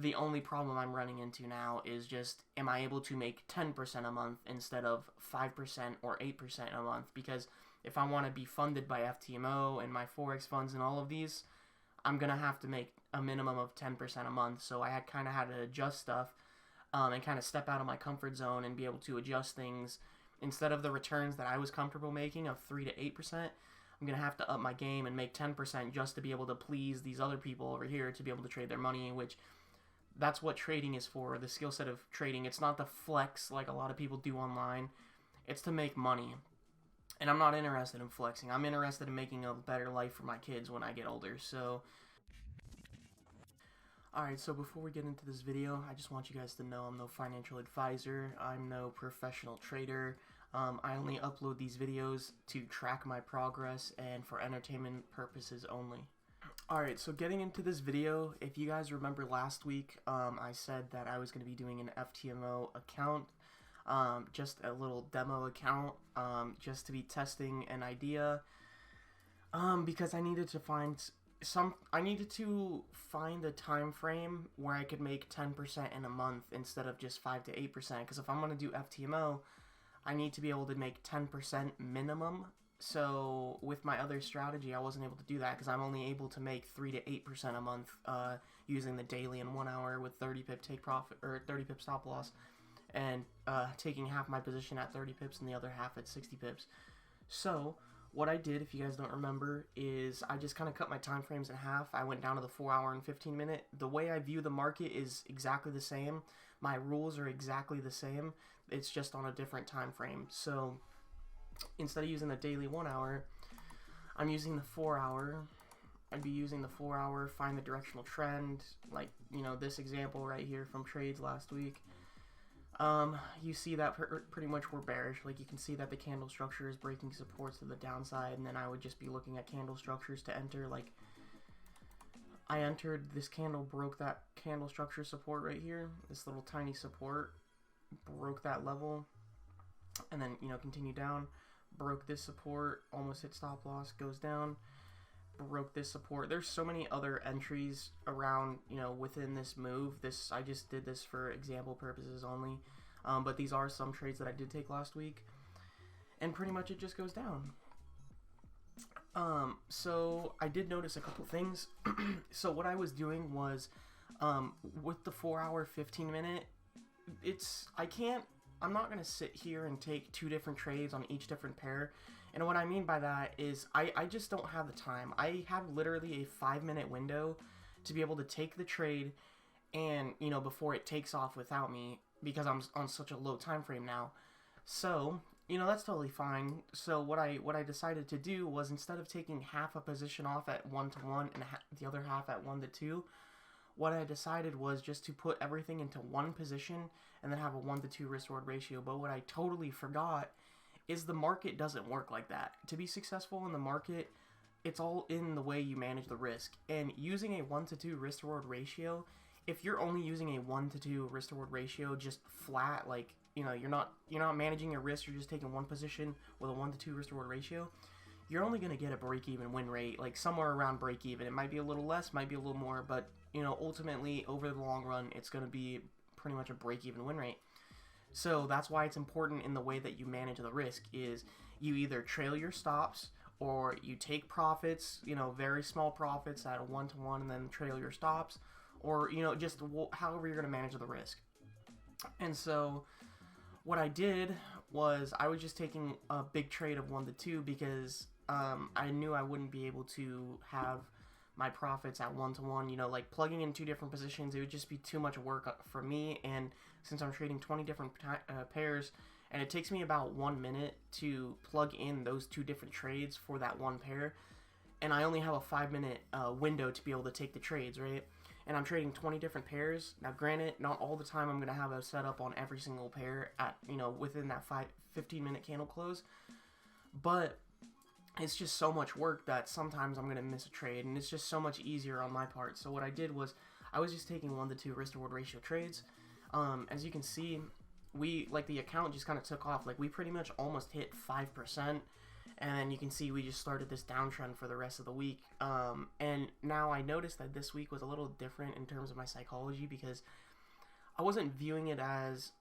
The only problem I'm running into now is just, am I able to make 10% a month instead of 5% or 8% a month? Because if I want to be funded by FTMO and my Forex funds and all of these, I'm going to have to make a minimum of 10% a month. So I kind of had to adjust stuff and kind of step out of my comfort zone and be able to adjust things. Instead of the returns that I was comfortable making of 3 to 8%, I'm going to have to up my game and make 10% just to be able to please these other people over here to be able to trade their money, which that's what trading is for, the skill set of trading. It's not the flex like a lot of people do online. It's to make money. And I'm not interested in flexing. I'm interested in making a better life for my kids when I get older. So, alright, so before we get into this video, I just want you guys to know I'm no financial advisor. I'm no professional trader. I only upload these videos to track my progress and for entertainment purposes only. Alright, so getting into this video, if you guys remember last week, I said that I was going to be doing an FTMO account, just a little demo account, just to be testing an idea, because I needed to find a time frame where I could make 10% in a month instead of just 5 to 8%, because if I'm going to do FTMO, I need to be able to make 10% minimum. So with my other strategy, I wasn't able to do that because I'm only able to make 3 to 8% a month using the daily and 1 hour with 30 pip take profit or 30 pip stop loss, and taking half my position at 30 pips and the other half at 60 pips. So what I did, if you guys don't remember, is I just kind of cut my time frames in half. I went down to the 4 hour and 15 minute. The way I view the market is exactly the same. My rules are exactly the same. It's just on a different time frame. So instead of using the daily 1 hour, I'm using the 4 hour. I'd be using the 4 hour, find the directional trend, like, you know, this example right here from trades last week. You see that pretty much we're bearish. Like, you can see that the candle structure is breaking supports to the downside, and then I would just be looking at candle structures to enter. Like, I entered, this candle broke that candle structure support right here. This little tiny support broke that level, and then, you know, continue down. Broke this support, almost hit stop loss, goes down, broke this support. There's so many other entries around, you know, within this move. I just did this for example purposes only, but these are some trades that I did take last week, and pretty much it just goes down. So I did notice a couple things. So what I was doing was, with the 4 hour 15 minute, I'm not going to sit here and take 2 different trades on each different pair. And what I mean by that is I just don't have the time. I have literally a 5-minute window to be able to take the trade and, you know, before it takes off without me, because I'm on such a low time frame now. So, you know, that's totally fine. So what I decided to do was, instead of taking half a position off at 1 to 1 and the other half at 1 to 2, what I decided was just to put everything into one position and then have a 1 to 2 risk reward ratio. But what I totally forgot is the market doesn't work like that. To be successful in the market, it's all in the way you manage the risk. And using a 1 to 2 risk reward ratio, if you're only using a 1 to 2 risk reward ratio just flat, like, you know, you're not managing your risk, you're just taking one position with a 1 to 2 risk reward ratio, you're only going to get a break-even win rate, like somewhere around break-even. It might be a little less, might be a little more, but, you know, ultimately, over the long run, it's going to be pretty much a break-even win rate. So that's why it's important in the way that you manage the risk, is you either trail your stops or you take profits, you know, very small profits at a 1 to 1 and then trail your stops, or, you know, just however you're going to manage the risk. And so what I did was I was just taking a big trade of 1 to 2 because I knew I wouldn't be able to have my profits at 1 to 1. You know, like plugging in 2 different positions, it would just be too much work for me. And since I'm trading 20 different pairs, and it takes me about 1 minute to plug in those 2 different trades for that one pair, and I only have a 5-minute window to be able to take the trades, right? And I'm trading 20 different pairs. Now, granted, not all the time I'm going to have a setup on every single pair at, you know, within that 15-minute candle close, but it's just so much work that sometimes I'm going to miss a trade, and it's just so much easier on my part. So what I did was I was just taking 1 to 2 risk to reward ratio trades. As you can see, the account just kind of took off. Like, we pretty much almost hit 5%, And then you can see we just started this downtrend for the rest of the week. And now I noticed that this week was a little different in terms of my psychology, because I wasn't viewing it as,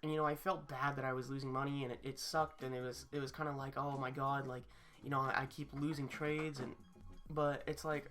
and I felt bad that I was losing money, and it sucked, and it was kind of like, oh my god, like, I keep losing trades, but it's like,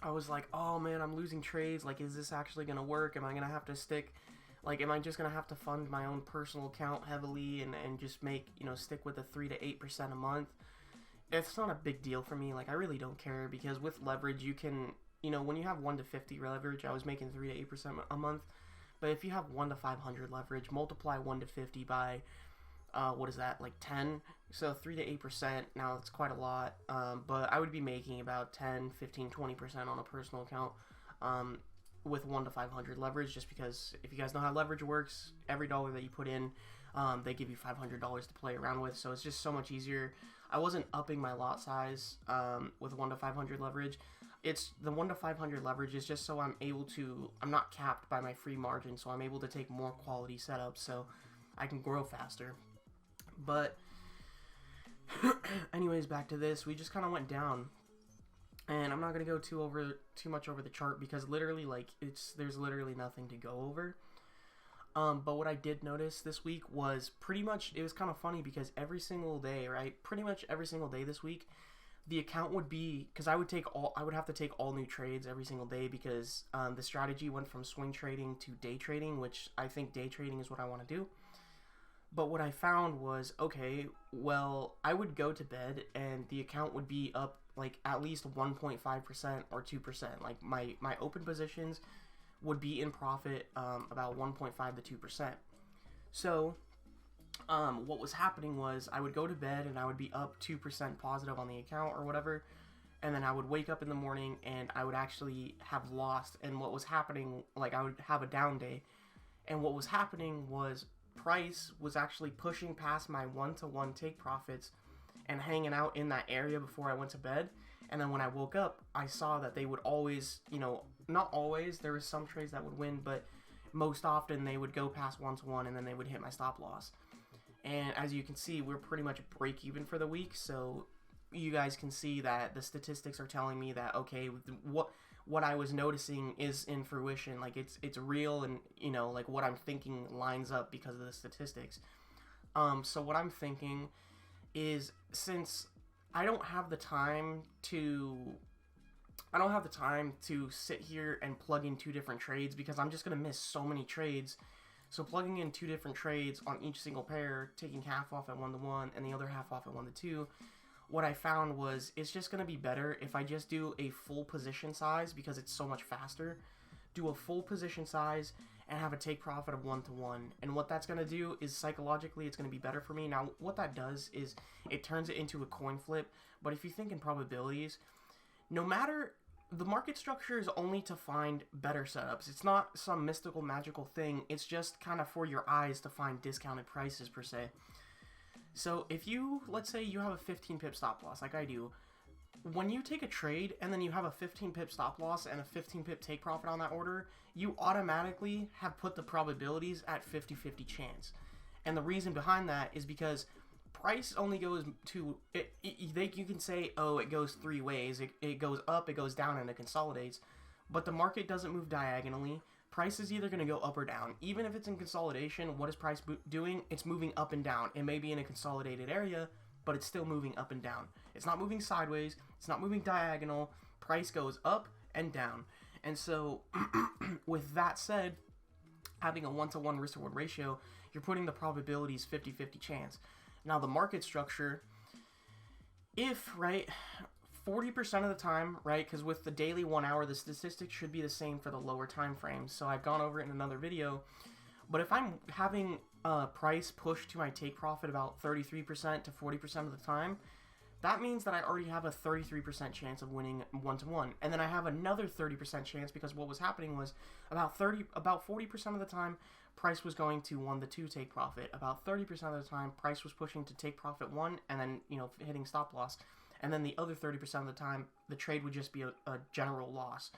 I was like, oh man, I'm losing trades, like, is this actually gonna work? Am I gonna have to stick, like, am I just gonna have to fund my own personal account heavily and just make, stick with the 3 to 8% a month? It's not a big deal for me. Like, I really don't care, because with leverage, you can, when you have 1 to 50 leverage, I was making 3 to 8% a month. But if you have 1 to 500 leverage, multiply 1 to 50 by, what is that, like 10? So 3 to 8%, now it's quite a lot. But I would be making about 10, 15, 20% on a personal account with 1 to 500 leverage, just because if you guys know how leverage works, every dollar that you put in, they give you $500 to play around with. So it's just so much easier. I wasn't upping my lot size with 1 to 500 leverage. It's the 1 to 500 leverage is just so I'm not capped by my free margin, so I'm able to take more quality setups so I can grow faster. But anyways, back to this. We just kind of went down, and I'm not going to go too much over the chart, because literally, like, there's literally nothing to go over. But what I did notice this week was it was kind of funny, because every single day, right, pretty much every single day this week, the account would be, because I would have to take all new trades every single day, because the strategy went from swing trading to day trading, which I think day trading is what I want to do. But what I found was, okay, well, I would go to bed and the account would be up like at least 1.5% or 2%. Like my open positions would be in profit about 1.5 to 2%. So what was happening was I would go to bed and I would be up 2% positive on the account or whatever, and then I would wake up in the morning and I would actually have lost. And what was happening, like, I would have a down day, and what was happening was price was actually pushing past my 1-to-1 take profits and hanging out in that area before I went to bed. And then when I woke up, I saw that they would always, not always, there was some trades that would win, but most often they would go past 1-to-1 and then they would hit my stop loss. And as you can see, we're pretty much break even for the week. So you guys can see that the statistics are telling me that, okay, what I was noticing is in fruition. Like, it's real, and like what I'm thinking lines up because of the statistics. So what I'm thinking is, since I don't have the time to sit here and plug in 2 different trades, because I'm just gonna miss so many trades. So plugging in 2 different trades on each single pair, taking half off at 1-to-1 and the other half off at 1-to-2, what I found was it's just going to be better if I just do a full position size, because it's so much faster. Do a full position size and have a take profit of 1-to-1. And what that's going to do is, psychologically, it's going to be better for me. Now, what that does is it turns it into a coin flip. But if you think in probabilities, no matter, the market structure is only to find better setups. It's not some mystical, magical thing. It's just kind of for your eyes to find discounted prices, per se. So if you, let's say you have a 15 pip stop loss, like I do, when you take a trade and then you have a 15 pip stop loss and a 15 pip take profit on that order, you automatically have put the probabilities at 50-50 chance. And the reason behind that is because price only goes to, you can say, oh, it goes 3 ways. It goes up, it goes down, and it consolidates. But the market doesn't move diagonally. Price is either going to go up or down. Even if it's in consolidation, what is price doing? It's moving up and down. It may be in a consolidated area, but it's still moving up and down. It's not moving sideways. It's not moving diagonal. Price goes up and down. And so, with that said, having a 1-to-1 risk-reward ratio, you're putting the probabilities 50-50 chance. Now, the market structure, if, right, 40% of the time, right, because with the daily 1 hour, the statistics should be the same for the lower time frames. So I've gone over it in another video. But if I'm having price push to my take profit about 33% to 40% of the time, that means that I already have a 33% chance of winning 1-to-1. And then I have another 30% chance, because what was happening was about 40% of the time, price was going to 1-to-2 take profit. About 30% of the time, price was pushing to take profit 1 and then, hitting stop loss. And then the other 30% of the time, the trade would just be a general loss.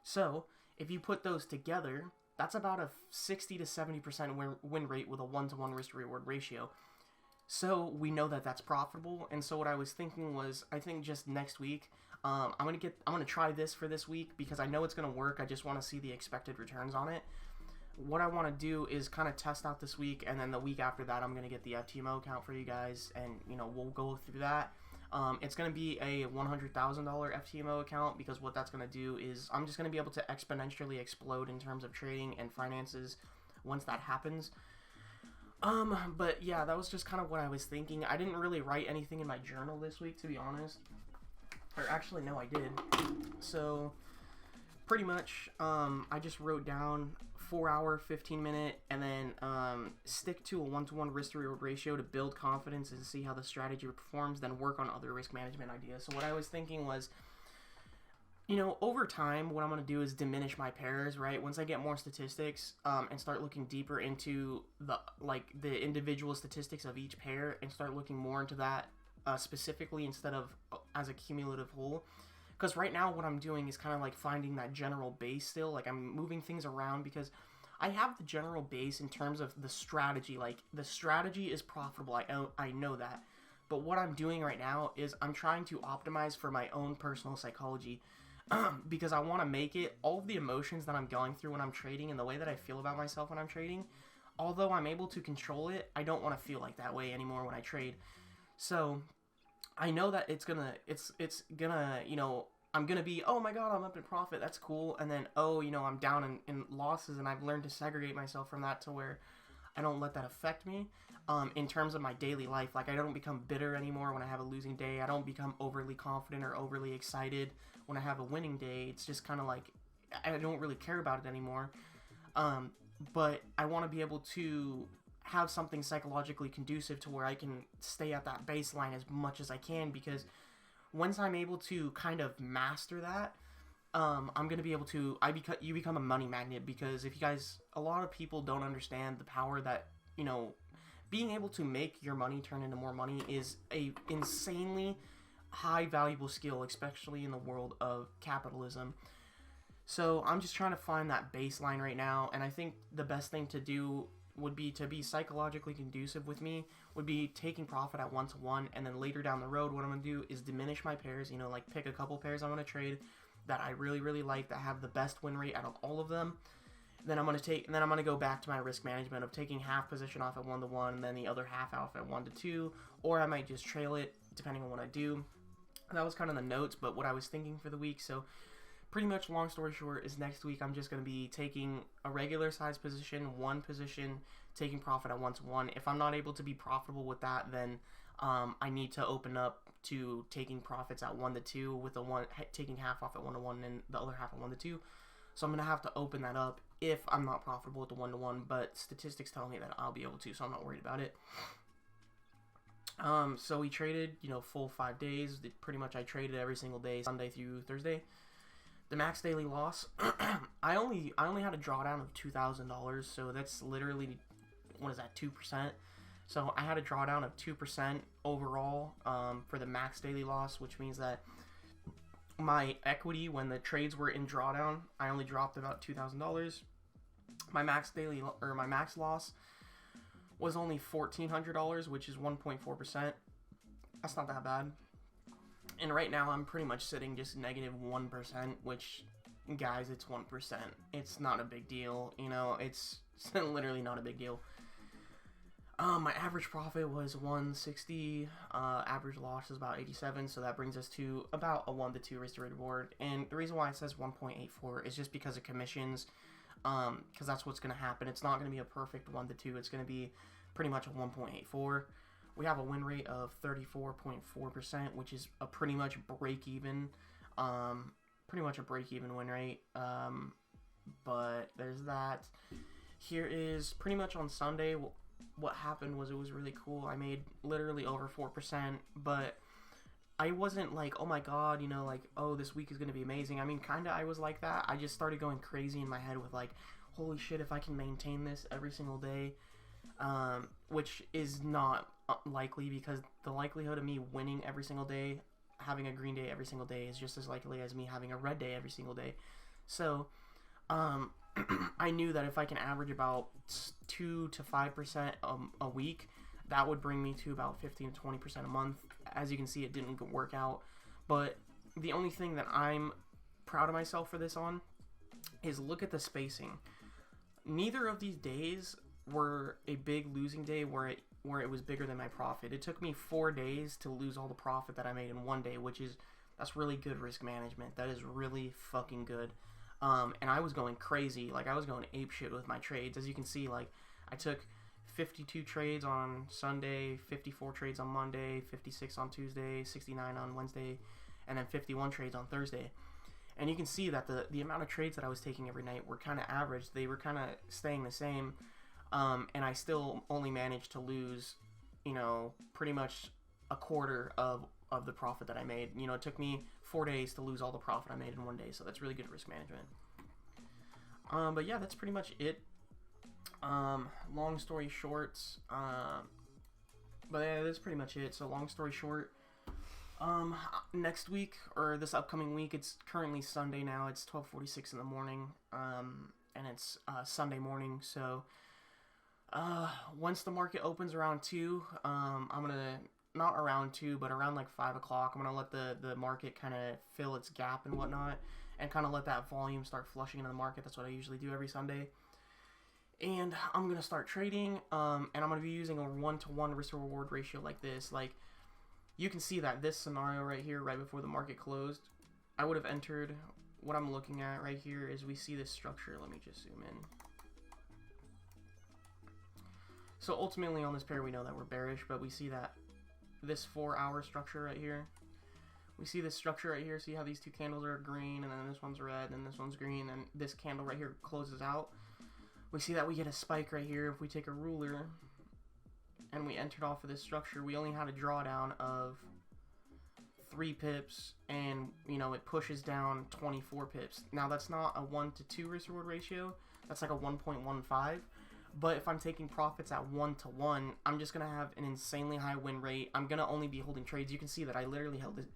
So if you put those together, that's about a 60 to 70% win rate with a 1-to-1 risk-reward ratio. So we know that that's profitable. And so what I was thinking was, I think just next week, I'm gonna try this for this week because I know it's gonna work. I just want to see the expected returns on it. What I want to do is kind of test out this week, and then the week after that, I'm gonna get the FTMO account for you guys, and we'll go through that. It's gonna be a $100,000 FTMO account because what that's gonna do is I'm just gonna be able to exponentially explode in terms of trading and finances once that happens. But yeah, that was just kind of what I was thinking. I didn't really write anything in my journal this week, to be honest. Or actually, no, I did. So, pretty much, I just wrote down 4 hour, 15 minute, and then stick to a 1-to-1 risk to reward ratio to build confidence and see how the strategy performs, then work on other risk management ideas. So what I was thinking was, over time, what I'm going to do is diminish my pairs, right? Once I get more statistics and start looking deeper into the individual statistics of each pair and start looking more into that specifically instead of as a cumulative whole. Because right now what I'm doing is kind of like finding that general base still. Like I'm moving things around because I have the general base in terms of the strategy. Like the strategy is profitable. I know that. But what I'm doing right now is I'm trying to optimize for my own personal psychology. Because I want to make it, all of the emotions that I'm going through when I'm trading and the way that I feel about myself when I'm trading, although I'm able to control it, I don't want to feel like that way anymore when I trade. So I know that it's gonna, I'm gonna be, oh my god, I'm up in profit, that's cool, and then, I'm down in losses, and I've learned to segregate myself from that to where I don't let that affect me. In terms of my daily life, like I don't become bitter anymore when I have a losing day. I don't become overly confident or overly excited when I have a winning day. It's just kind of like I don't really care about it anymore. But I want to be able to have something psychologically conducive to where I can stay at that baseline as much as I can, because once I'm able to kind of master that, I'm gonna be able to. You become a money magnet, because if you guys, a lot of people don't understand the power that being able to make your money turn into more money is a insanely high valuable skill, especially in the world of capitalism. So I'm just trying to find that baseline right now, and I think the best thing to do would be to be psychologically conducive with me, would be taking profit at 1-to-1, and then later down the road what I'm going to do is diminish my pairs, like pick a couple pairs I want to trade that I really, really like, that have the best win rate out of all of them. Then I'm going to go back to my risk management of taking half position off at 1-to-1 and then the other half off at 1-to-2, or I might just trail it depending on what I do. That was kind of the notes, but what I was thinking for the week. So pretty much, long story short, is next week I'm just going to be taking a regular size position, one position, taking profit at 1-to-1. If I'm not able to be profitable with that, then I need to open up to taking profits at 1-to-2 with taking half off at 1-to-1 and the other half at 1-to-2. So I'm going to have to open that up if I'm not profitable with the 1-to-1, but statistics tell me that I'll be able to, so I'm not worried about it. So we traded, full 5 days. Pretty much I traded every single day, Sunday through Thursday. The max daily loss, I only had a drawdown of $2,000, so that's literally, 2%? So I had a drawdown of 2% overall for the max daily loss, which means that my equity when the trades were in drawdown, I only dropped about $2,000. My max loss was only $1,400, which is 1.4%. That's not that bad. And right now I'm pretty much sitting just negative 1%, which, guys, it's 1%. It's not a big deal. It's literally not a big deal. My average profit was 160. Average loss is about 87. So that brings us to about a 1-to-2 risk to reward. And the reason why it says 1.84 is just because of commissions. Because that's what's going to happen. It's not going to be a perfect 1-to-2. It's going to be pretty much a 1.84. We have a win rate of 34.4%, which is a pretty much break even. Win rate. But there's that. Here is pretty much on Sunday. What happened was, it was really cool. I made literally over 4%, but I wasn't like, oh my god, oh, this week is going to be amazing. I mean, kind of I was like that. I just started going crazy in my head with like, holy shit, if I can maintain this every single day, which is not likely, because the likelihood of me winning every single day, having a green day every single day, is just as likely as me having a red day every single day. So I knew that if I can average about 2 to 5% a week, that would bring me to about 15 to 20% a month. As you can see, it didn't work out. But the only thing that I'm proud of myself for this on is look at the spacing. Neither of these days were a big losing day where it was bigger than my profit. It took me 4 days to lose all the profit that I made in one day, that's really good risk management. That is really fucking good. And I was going crazy. Like, I was going apeshit with my trades. As you can see, like, I took 52 trades on Sunday, 54 trades on Monday, 56 on Tuesday, 69 on Wednesday, and then 51 trades on Thursday. And you can see that the amount of trades that I was taking every night were kind of average. They were kind of staying the same. And I still only managed to lose, pretty much a quarter of the profit that I made. It took me 4 days to lose all the profit I made in one day. So that's really good risk management. But yeah, that's pretty much it. Long story short, but yeah, that's pretty much it. So long story short, next week, or this upcoming week, it's currently Sunday now. It's 12:46 in the morning, and it's Sunday morning. So once the market opens around 2, I'm gonna, not around 2, but around like 5 o'clock, I'm gonna let the market kind of fill its gap and whatnot, and kind of let that volume start flushing into the market. That's what I usually do every Sunday. And I'm gonna start trading, and I'm gonna be using a 1-to-1 risk reward ratio like this. Like, you can see that this scenario right here, right before the market closed, I would have entered. What I'm looking at right here is we see this structure. Let me just zoom in. So ultimately on this pair, we know that we're bearish, but we see that this 4-hour structure right here. We see this structure right here. See how these two candles are green, and then this one's red, and this one's green, and this candle right here closes out. We see that we get a spike right here. If we take a ruler and we entered off of this structure, we only had a drawdown of 3 pips, and it pushes down 24 pips. Now that's not a 1-to-2 risk reward ratio. That's like a 1.15. But if I'm taking profits at 1-to-1, I'm just gonna have an insanely high win rate. I'm gonna only be holding trades. You can see that I literally held it.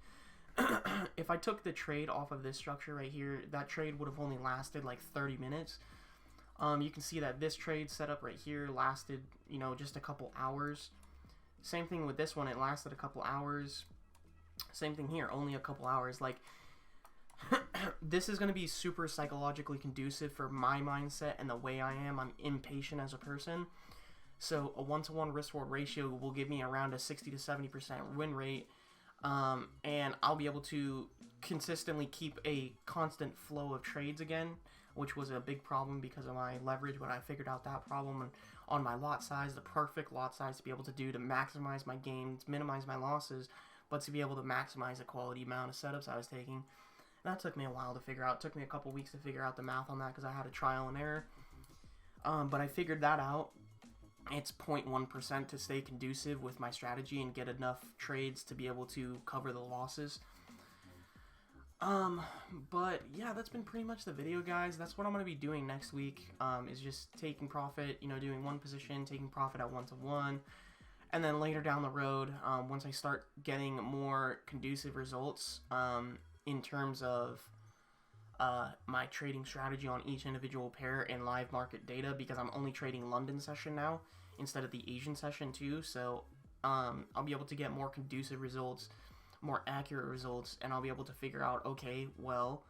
If I took the trade off of this structure right here, that trade would have only lasted like 30 minutes. You can see that this trade setup right here lasted, just a couple hours. Same thing with this one, it lasted a couple hours. Same thing here, only a couple hours. Like, this is going to be super psychologically conducive for my mindset and the way I am. I'm impatient as a person. So a 1-to-1 risk reward ratio will give me around a 60 to 70% win rate. And I'll be able to consistently keep a constant flow of trades again, which was a big problem because of my leverage, but I figured out that problem, and on my lot size, the perfect lot size to be able to do to maximize my gains, minimize my losses, but to be able to maximize the quality amount of setups I was taking. That took me a while to figure out. It took me a couple weeks to figure out the math on that because I had a trial and error. But I figured that out. It's 0.1% to stay conducive with my strategy and get enough trades to be able to cover the losses. But yeah, that's been pretty much the video, guys. That's what I'm going to be doing next week, is just taking profit, doing one position, taking profit at 1-to-1. And then later down the road, once I start getting more conducive results, in terms of my trading strategy on each individual pair in live market data, because I'm only trading London session now instead of the Asian session too. So I'll be able to get more conducive results, more accurate results, and I'll be able to figure out, okay, well,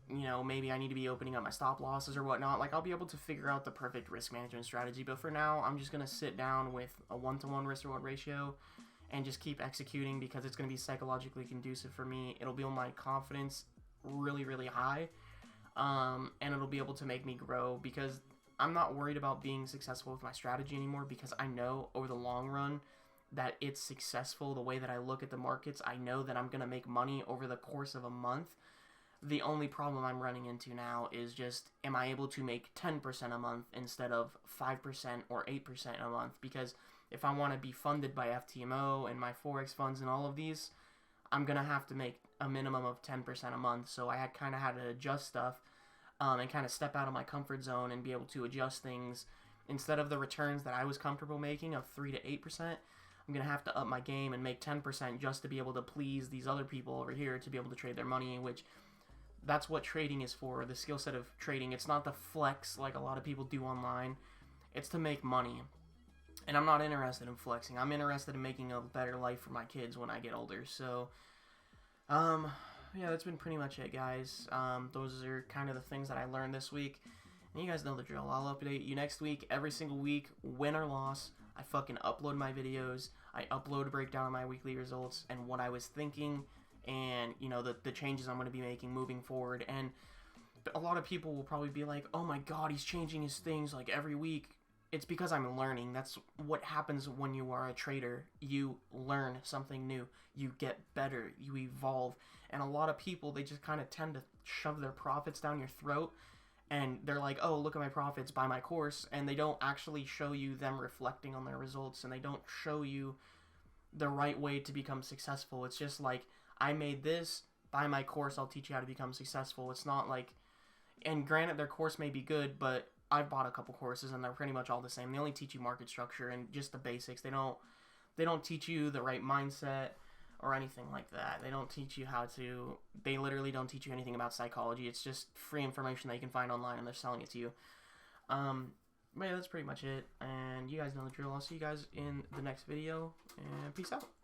maybe I need to be opening up my stop losses or whatnot. Like, I'll be able to figure out the perfect risk management strategy. But for now, I'm just going to sit down with a 1-to-1 risk reward ratio and just keep executing, because it's going to be psychologically conducive for me. It'll build my confidence really, really high, and it'll be able to make me grow, because I'm not worried about being successful with my strategy anymore, because I know over the long run that it's successful. The way that I look at the markets, I know that I'm going to make money over the course of a month. The only problem I'm running into now is just, am I able to make 10% a month instead of 5% or 8% a month? Because if I want to be funded by FTMO and my Forex funds and all of these, I'm going to have to make a minimum of 10% a month. So I kind of had to adjust stuff, and kind of step out of my comfort zone and be able to adjust things. Instead of the returns that I was comfortable making of 3 to 8%, I'm going to have to up my game and make 10% just to be able to please these other people over here to be able to trade their money, which that's what trading is for, the skill set of trading. It's not the flex like a lot of people do online. It's to make money. And I'm not interested in flexing. I'm interested in making a better life for my kids when I get older. So, yeah, that's been pretty much it, guys. Those are kind of the things that I learned this week. And you guys know the drill. I'll update you next week, every single week, win or loss. I fucking upload my videos. I upload a breakdown of my weekly results and what I was thinking, and, you know, the changes I'm going to be making moving forward. And a lot of people will probably be like, oh my god, he's changing his things like every week. It's because I'm learning. That's what happens when you are a trader. You learn something new. You get better. You evolve. And a lot of people, they just kind of tend to shove their profits down your throat. And they're like, oh, look at my profits, buy my course. And they don't actually show you them reflecting on their results. And they don't show you the right way to become successful. It's just like, I made this, buy my course, I'll teach you how to become successful. It's not like, and granted, their course may be good, but I've bought a couple courses and they're pretty much all the same. They only teach you market structure and just the basics. They don't teach you the right mindset or anything like that. They don't teach you how to, they literally don't teach you anything about psychology. It's just free information that you can find online and they're selling it to you. But yeah, that's pretty much it. And you guys know the drill. I'll see you guys in the next video, and peace out.